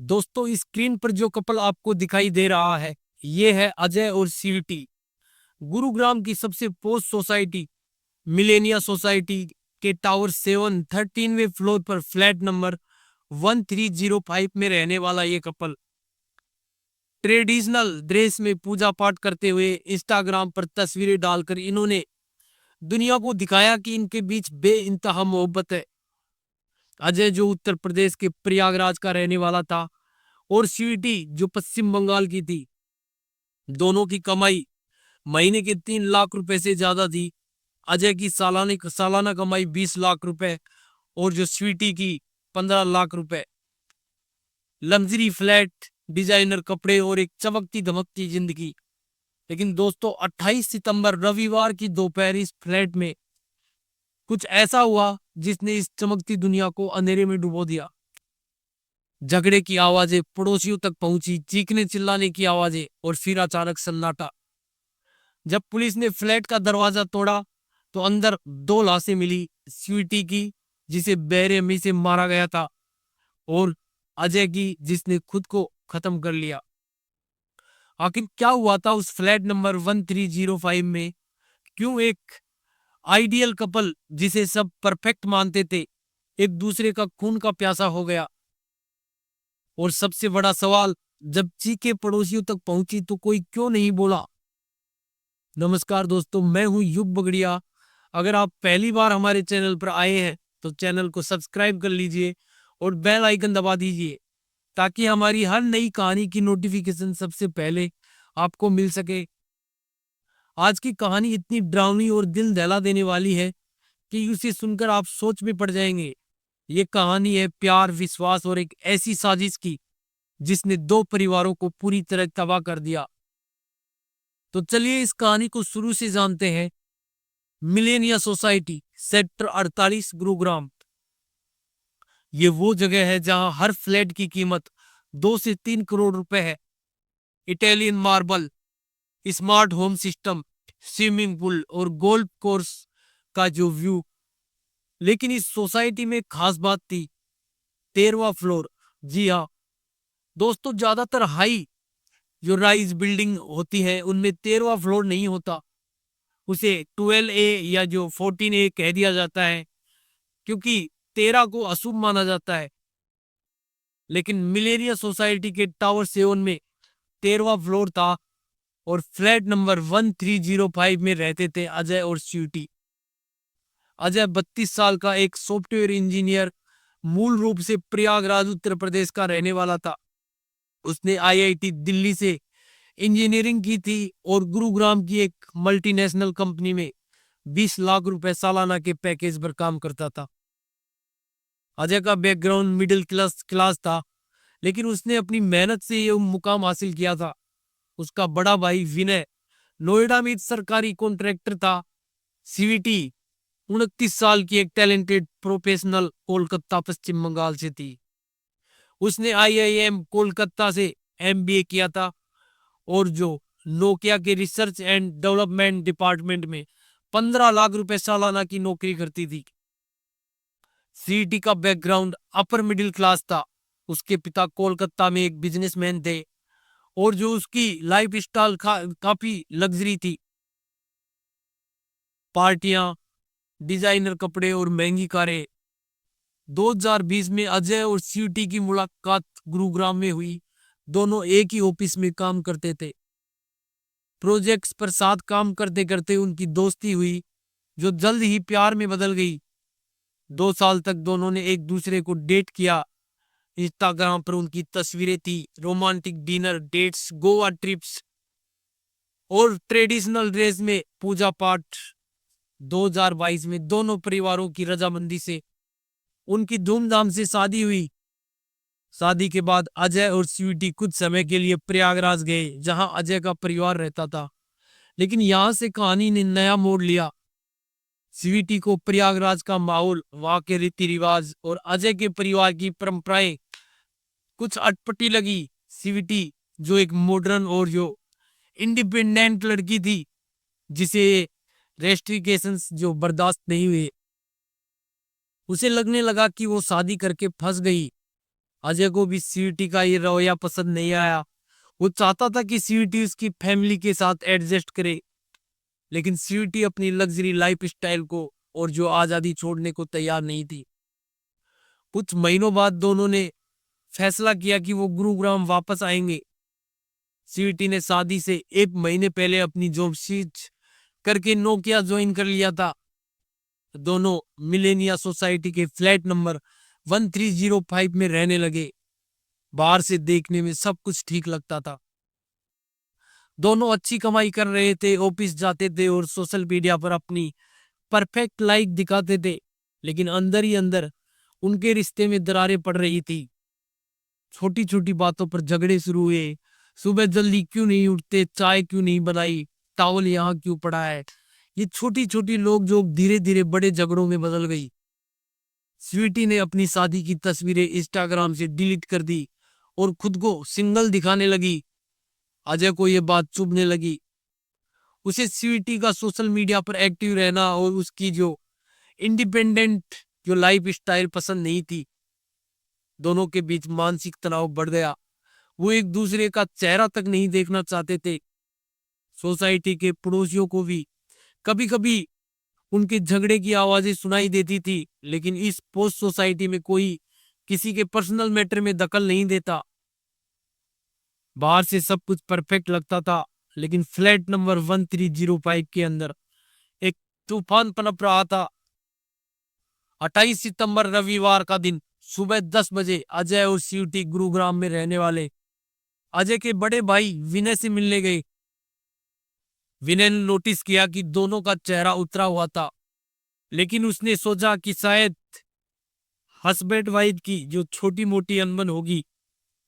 दोस्तों, इस स्क्रीन पर जो कपल आपको दिखाई दे रहा है, ये है अजय और स्वीटी। गुरुग्राम की सबसे पोस्ट सोसाइटी मिलेनिया सोसाइटी के टावर 7 13वें फ्लोर पर फ्लैट नंबर 1305 में रहने वाला ये कपल ट्रेडिशनल ड्रेस में पूजा पाठ करते हुए इंस्टाग्राम पर तस्वीरें डालकर इन्होंने दुनिया को दिखाया कि इनके बीच बेइंतहा मोहब्बत है। अजय जो उत्तर प्रदेश के प्रयागराज का रहने वाला था और स्वीटी जो पश्चिम बंगाल की थी। दोनों की कमाई महीने के 3 लाख रुपए से ज्यादा थी। अजय की सालाना कमाई 20 लाख रुपए और जो स्वीटी की 15 लाख रुपए। लग्जरी फ्लैट, डिजाइनर कपड़े और एक चमकती धमकती जिंदगी। लेकिन दोस्तों, 28 सितंबर रविवार की दोपहर इस फ्लैट में कुछ ऐसा हुआ जिसने इस चमकती दुनिया को अंधेरे में डुबो दिया। झगड़े की आवाजें पड़ोसियों तक पहुंची, चीखने चिल्लाने की आवाजें और फिर अचानक सन्नाटा। जब पुलिस ने फ्लैट का दरवाजा तोड़ा तो अंदर 2 लाशें मिली, स्वीटी की जिसे बेरहमी से मारा गया था और अजय की जिसने खुद को खत्म कर लिया। आखिर क्या हुआ था उस फ्लैट नंबर 1305 में? क्यों एक आइडियल कपल जिसे सब परफेक्ट मानते थे एक दूसरे का खून का प्यासा हो गया? और सबसे बड़ा सवाल, जब चीखें पड़ोसियों तक पहुंची तो कोई क्यों नहीं बोला? नमस्कार दोस्तों, मैं हूं युग बगड़िया। अगर आप पहली बार हमारे चैनल पर आए हैं तो चैनल को सब्सक्राइब कर लीजिए और बेल आइकन दबा दीजिए ताकि हमारी हर नई कहानी की नोटिफिकेशन सबसे पहले आपको मिल सके। आज की कहानी इतनी डरावनी और दिल दहला देने वाली है कि उसे सुनकर आप सोच में पड़ जाएंगे। ये कहानी है प्यार, विश्वास और एक ऐसी साजिश की जिसने दो परिवारों को पूरी तरह तबाह कर दिया। तो चलिए इस कहानी को शुरू से जानते हैं। Millennia society, sector 48, Gurugram. ये वो जगह है जहां हर फ्लैट की कीमत 2 से 3 करोड़ रुपए है। Italian marble, smart home system, swimming pool और गोल्फ कोर्स का जो व्यू। लेकिन इस सोसाइटी में खास बात थी, 13वां फ्लोर। जी हाँ दोस्तों, ज्यादातर हाई जो राइज बिल्डिंग होती है उनमें 13वां फ्लोर नहीं होता। उसे 12A या जो 14A कह दिया जाता है क्योंकि 13 को अशुभ माना जाता है। लेकिन मिलेनिया सोसाइटी के टावर 7 में 13वां फ्लोर था और फ्लैट नंबर 1305 में रहते थे अजय और स्वीटी। अजय 32 साल का एक सॉफ्टवेयर इंजीनियर, मूल रूप से प्रयागराज उत्तर प्रदेश का रहने वाला था। उसने आईआईटी दिल्ली से इंजीनियरिंग की थी और गुरुग्राम की एक मल्टीनेशनल कंपनी में 20 लाख रुपए सालाना के पैकेज पर काम करता था। अजय का बैकग्राउंड मिडिल क्लास था, लेकिन उसने अपनी मेहनत से यह मुकाम हासिल किया था। उसका बड़ा भाई विनय नोएडा में सरकारी कॉन्ट्रैक्टर था। सीवीटी 29 साल की एक टैलेंटेड प्रोफेशनल कोलकाता पश्चिम बंगाल से थी। उसने आईआईएम कोलकाता से एमबीए किया था और जो नोकिया के रिसर्च एंड डेवलपमेंट डिपार्टमेंट में 15 लाख रुपए सालाना की नौकरी करती थी। सीटी का बैकग्राउंड अपर मिडिल क्लास था। उसके पिता कोलकाता में एक बिजनेसमैन थे और जो उसकी लाइफ स्टाइल काफी लग्जरी थी। पार्टियां, डिजाइनर कपड़े और महंगी कारें। 2020 में अजय और सीटी की मुलाकात गुरुग्राम में हुई। दोनों एक ही ऑफिस में काम करते थे। प्रोजेक्ट्स पर साथ काम करते करते उनकी दोस्ती हुई जो जल्द ही प्यार में बदल गई। 2 साल तक दोनों ने एक दूसरे को डेट किया। इंस्टाग्राम पर उनकी तस्वीरें थी, romantic dinner dates, Goa trips और ट्रेडिशनल ड्रेस में पूजा पाठ। 2022 में दोनों परिवारों की रजामंदी से उनकी धूमधाम से शादी हुई। शादी के बाद अजय और स्वीटी कुछ समय के लिए प्रयागराज गए जहां अजय का परिवार रहता था। लेकिन यहां से कहानी ने नया मोड़ लिया। स्वीटी को प्रयागराज का माहौल, वहां के रीति रिवाज और अजय के परिवार की परंपराएं कुछ अटपटी लगी। स्वीटी जो एक मॉडर्न और जो इंडिपेंडेंट लड़की थी जिसे रेस्ट्रिकेशंस जो बर्दाश्त नहीं हुए, उसे लगने लगा कि वो शादी करके फंस गई। अजय को भी स्वीटी का ये रवैया पसंद नहीं आया। वो चाहता था कि स्वीटी उसकी फैमिली के साथ एडजस्ट करे, लेकिन स्वीटी अपनी लग्जरी लाइफ स्टाइल को और जो आजादी छोड़ने को तैयार नहीं थी। कुछ महीनों बाद दोनों ने फैसला किया कि वो गुरुग्राम वापस आएंगे। स्वीटी ने शादी से 1 महीने पहले अपनी जॉब स्विच करके नोकिया ज्वाइन कर लिया था। दोनों मिलेनिया सोसाइटी के फ्लैट नंबर 1305 में रहने लगे। बाहर से देखने में सब कुछ ठीक लगता था। दोनों अच्छी कमाई कर रहे थे, ऑफिस जाते थे और सोशल मीडिया पर अपनी परफेक्ट लाइफ दिखाते थे, लेकिन अंदर ही अंदर उनके रिश्ते में दरारें पड़ रही थी। छोटी छोटी बातों पर झगड़े शुरू हुए। सुबह जल्दी क्यों नहीं उठते, चाय क्यों नहीं बनाई, टॉवल यहाँ क्यों पड़ा है। ये छोटी छोटी लोग जो धीरे धीरे बड़े झगड़ों में बदल गई। स्वीटी ने अपनी शादी की तस्वीरें इंस्टाग्राम से डिलीट कर दी और खुद को सिंगल दिखाने लगी। अजय को यह बात चुभने लगी। उसे स्वीटी का सोशल मीडिया पर एक्टिव रहना और उसकी जो इंडिपेंडेंट जो लाइफ स्टाइल पसंद नहीं थी। दोनों के बीच मानसिक तनाव बढ़ गया। वो एक दूसरे का चेहरा तक नहीं देखना चाहते थे। सोसाइटी के पड़ोसियों को भी कभी कभी उनके झगड़े की आवाजें सुनाई देती थी, लेकिन इस पोस्ट सोसाइटी में कोई किसी के पर्सनल मैटर में दखल नहीं देता। बाहर से सब कुछ परफेक्ट लगता था, लेकिन फ्लैट नंबर 1305 के अंदर एक तूफान पनप रहा था। 28 सितंबर रविवार का दिन सुबह 10 बजे अजय और स्वीटी गुरुग्राम में रहने वाले अजय के बड़े भाई विनय से मिलने गए। विनय ने नोटिस किया कि दोनों का चेहरा उतरा हुआ था, लेकिन उसने सोचा कि शायद हस्बैंड वाइफ की जो छोटी मोटी अनबन होगी।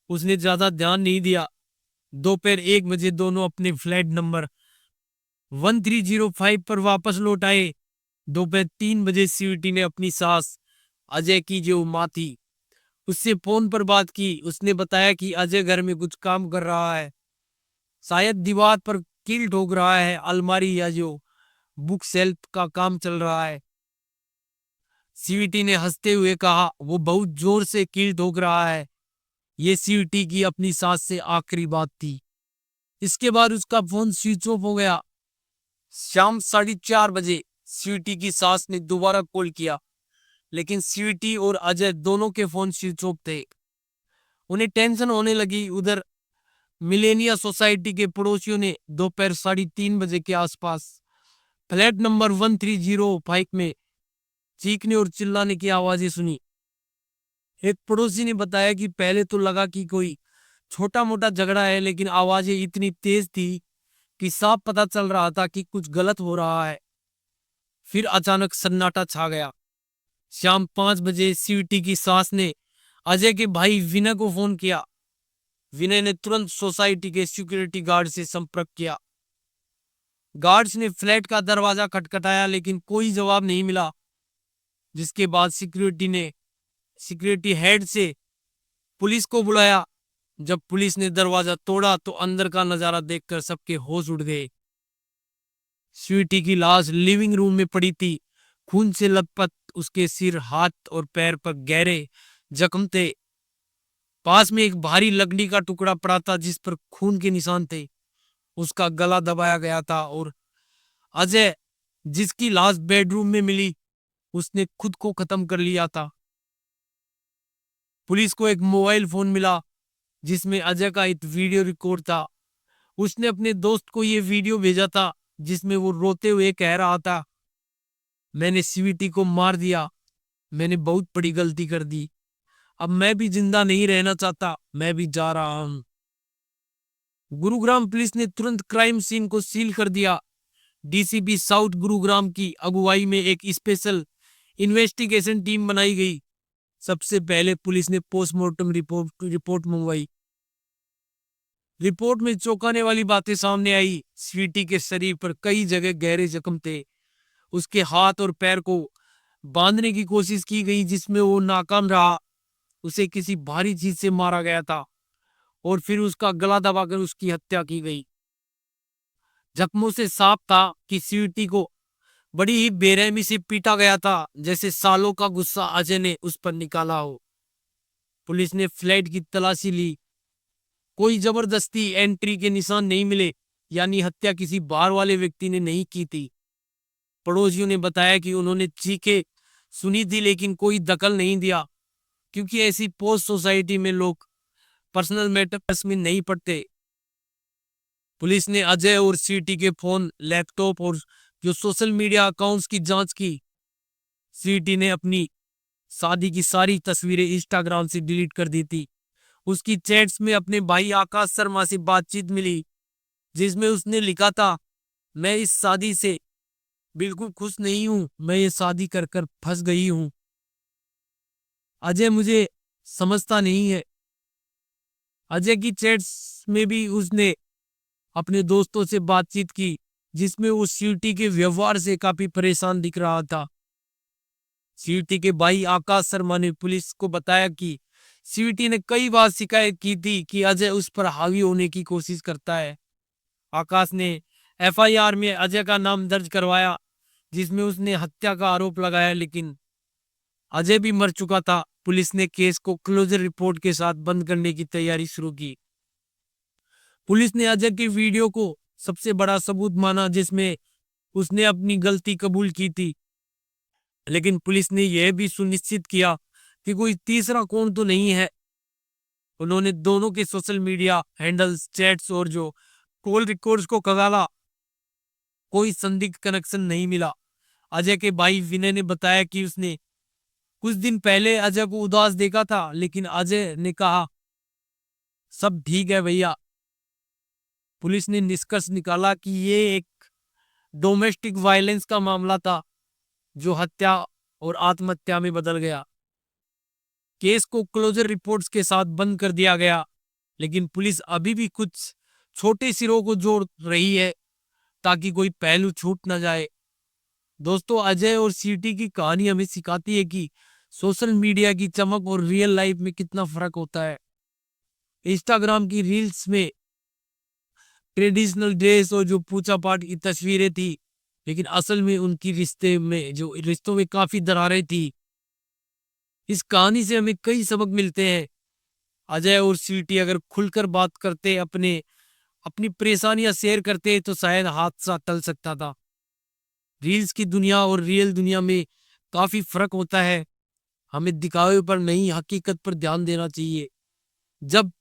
उसने ज्यादा ध्यान नहीं दिया। दोपहर 1 बजे दोनों अपने फ्लैट नंबर 1305 पर वापस लौट आए। दोपहर 3 बजे स्वीटी ने अपनी सास अजय की जो माँ थी उससे फोन पर बात की। उसने बताया कि अजय घर में कुछ काम कर रहा है, शायद दीवार पर कील ठोक रहा है, अलमारी या जो बुक शेल्फ का काम चल रहा है। स्वीटी ने हंसते हुए कहा, वो बहुत जोर से कील ठोक रहा है। ये स्वीटी की अपनी सास से आखिरी बात थी। इसके बाद उसका फोन स्विच ऑफ हो गया। शाम 4:30 बजे स्वीटी की सास ने दोबारा कॉल किया, लेकिन स्वीटी और अजय दोनों के फोन स्विच ऑफ थे। उन्हें टेंशन होने लगी। उधर मिलेनिया सोसाइटी के पड़ोसियों ने दोपहर 3:30 बजे के आसपास फ्लैट नंबर 1305 में चीखने और चिल्लाने की आवाजें सुनी। एक पड़ोसी ने बताया कि पहले तो लगा कि कोई छोटा मोटा झगड़ा है, लेकिन आवाजें इतनी तेज थी कि साफ पता चल रहा था कि कुछ गलत हो रहा है। फिर अचानक सन्नाटा छा गया। शाम 5 बजे स्वीटी की सास ने अजय के भाई विनय को फोन किया। विनय ने तुरंत सोसाइटी के सिक्योरिटी गार्ड से संपर्क किया। गार्ड्स ने फ्लैट का दरवाजा खटखटाया, लेकिन कोई जवाब नहीं मिला। जिसके बाद सिक्योरिटी हेड से पुलिस को बुलाया। जब पुलिस ने दरवाजा तोड़ा तो अंदर का नजारा देखकर सबके होश उड़ गए। स्वीटी की लाश लिविंग रूम में पड़ी थी, खून से लथपथ। उसके सिर, हाथ और पैर पर गहरे जख्म थे। पास में एक भारी लकड़ी का टुकड़ा पड़ा था जिस पर खून के निशान थे। उसका गला दबाया गया था। और अजय, जिसकी लाश बेडरूम में मिली, उसने खुद को खत्म कर लिया था। पुलिस को एक मोबाइल फोन मिला जिसमें अजय का एक वीडियो रिकॉर्ड था। उसने अपने दोस्त को यह वीडियो भेजा था जिसमें वो रोते हुए कह रहा था, मैंने स्वीटी को मार दिया, मैंने बहुत बड़ी गलती कर दी, अब मैं भी जिंदा नहीं रहना चाहता, मैं भी जा रहा हूं। गुरुग्राम पुलिस ने तुरंत क्राइम सीन को सील कर दिया। डीसीपी साउथ गुरुग्राम की अगुवाई में एक स्पेशल इन्वेस्टिगेशन टीम बनाई गई। सबसे पहले पुलिस ने पोस्टमार्टम रिपोर्ट मंगवाई। रिपोर्ट में चौंकाने वाली बातें सामने आई। स्वीटी के शरीर पर कई जगह गहरे जख्म थे। उसके हाथ और पैर को बांधने की कोशिश की गई, जिसमें वो नाकाम रहा। उसे किसी भारी चीज से मारा गया था और फिर उसका गला दबाकर उसकी हत्या की गई। जख्मों से साफ था कि स्वीटी को बड़ी ही बेरहमी से पीटा गया था, जैसे सालों का गुस्सा अजय ने उस पर निकाला हो। पुलिस ने फ्लैट की तलाशी ली, कोई जबरदस्ती एंट्री के निशान नहीं मिले, यानी हत्या किसी बाहर वाले व्यक्ति ने नहीं की थी। पड़ोसियों ने बताया कि उन्होंने चीखें सुनी थी लेकिन कोई दखल नहीं दिया, क्योंकि ऐसी पोस्ट सोसाइटी में लोग पर्सनल मैटर्स में नहीं पड़ते। पुलिस ने अजय और सीटी के फोन, लैपटॉप और जो सोशल मीडिया अकाउंट्स की जांच की। सीटी ने अपनी शादी की सारी तस्वीरें इंस्टाग्राम से डिलीट कर दी थी। उसकी चैट्स में अपने भाई आकाश शर्मा से बातचीत मिली, जिसमें उसने लिखा था, मैं इस शादी से बिल्कुल खुश नहीं हूं, मैं ये शादी कर कर फंस गई हूं। अजय मुझे समझता नहीं है। अजय की चैट्स में भी उसने अपने दोस्तों से बातचीत की, जिसमें वो सीटी के व्यवहार से काफी परेशान दिख रहा था। सीटी के भाई आकाश शर्मा ने पुलिस को बताया कि सीटी ने कई बार शिकायत की थी कि अजय उस पर हावी होने की कोशिश करता है। आकाश ने एफआईआर में अजय का नाम दर्ज करवाया, जिसमें उसने हत्या का आरोप लगाया, लेकिन अजय भी मर चुका था। पुलिस ने केस को क्लोजर रिपोर्ट के साथ बंद करने की तैयारी शुरू की। पुलिस ने अजय की वीडियो को सबसे बड़ा सबूत माना, जिसमें उसने अपनी गलती कबूल की थी, लेकिन पुलिस ने यह भी सुनिश्चित किया कि कोई तीसरा कौन तो नहीं है। उन्होंने दोनों के सोशल मीडिया हैंडल्स, चैट्स और जो कॉल रिकॉर्ड्स को खंगाला, कोई संदिग्ध कनेक्शन नहीं मिला। अजय के भाई विनय ने बताया कि उसने कुछ दिन पहले अजय को उदास देखा था, लेकिन अजय ने कहा, सब ठीक है भैया। पुलिस ने निष्कर्ष निकाला कि ये एक डोमेस्टिक वायलेंस का मामला था, जो हत्या और आत्महत्या में बदल गया। केस को क्लोजर रिपोर्ट्स के साथ बंद कर दिया गया, लेकिन पुलिस अभी भी कुछ छोटे सिरों को जोड़ रही है, ताकि कोई पहलू छूट न जाए। दोस्तों, अजय और सीटी की कहानी हमें सिखाती है कि सोशल मीडिया की चमक और रियल लाइफ में कितना फर्क होता है। इंस्टाग्राम की रील्स में ट्रेडिशनल ड्रेस और जो पूजा पाठ की तस्वीरें थी, लेकिन असल में उनकी रिश्तों में काफी दरारें थी। इस कहानी से हमें कई सबक मिलते हैं। अजय और सीटी अगर खुलकर बात करते, अपनी परेशानियां शेयर करते, तो शायद हादसा टल सकता था। रील्स की दुनिया और रियल दुनिया में काफी फर्क होता है। हमें दिखावे पर नहीं, हकीकत पर ध्यान देना चाहिए। जब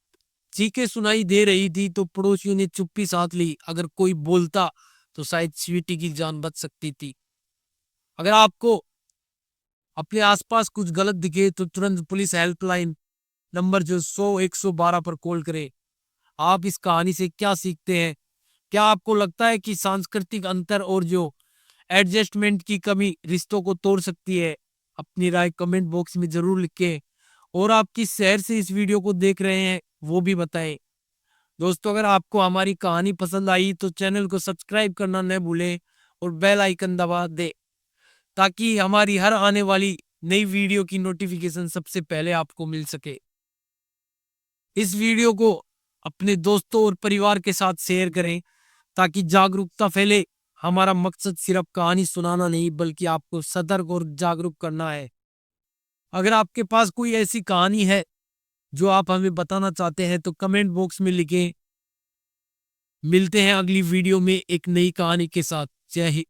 चीखें सुनाई दे रही थी तो पड़ोसियों ने चुप्पी साध ली। अगर कोई बोलता तो शायद स्वीटी की जान बच सकती थी। अगर आपको अपने आसपास कुछ गलत दिखे तो तुरंत पुलिस हेल्पलाइन नंबर जो 100-112 पर कॉल करें। आप इस कहानी से क्या सीखते हैं? क्या आपको लगता है कि सांस्कृतिक अंतर और जो एडजस्टमेंट की कमी रिश्तों को तोड़ सकती है? अपनी राय कमेंट बॉक्स में जरूर लिखें, और आप किस शहर से इस वीडियो को देख रहे हैं वो भी बताएं। दोस्तों, अगर आपको हमारी कहानी पसंद आई तो चैनल को सब्सक्राइब करना न भूलें और बेल आइकन दबा दें, ताकि हमारी हर आने वाली नई वीडियो की नोटिफिकेशन सबसे पहले आपको मिल सके। इस वीडियो को अपने दोस्तों और परिवार के साथ शेयर करें, ताकि जागरूकता फैले। हमारा मकसद सिर्फ कहानी सुनाना नहीं, बल्कि आपको सतर्क और जागरूक करना है। अगर आपके पास कोई ऐसी कहानी है जो आप हमें बताना चाहते हैं तो कमेंट बॉक्स में लिखें। मिलते हैं अगली वीडियो में एक नई कहानी के साथ। जय हिंद।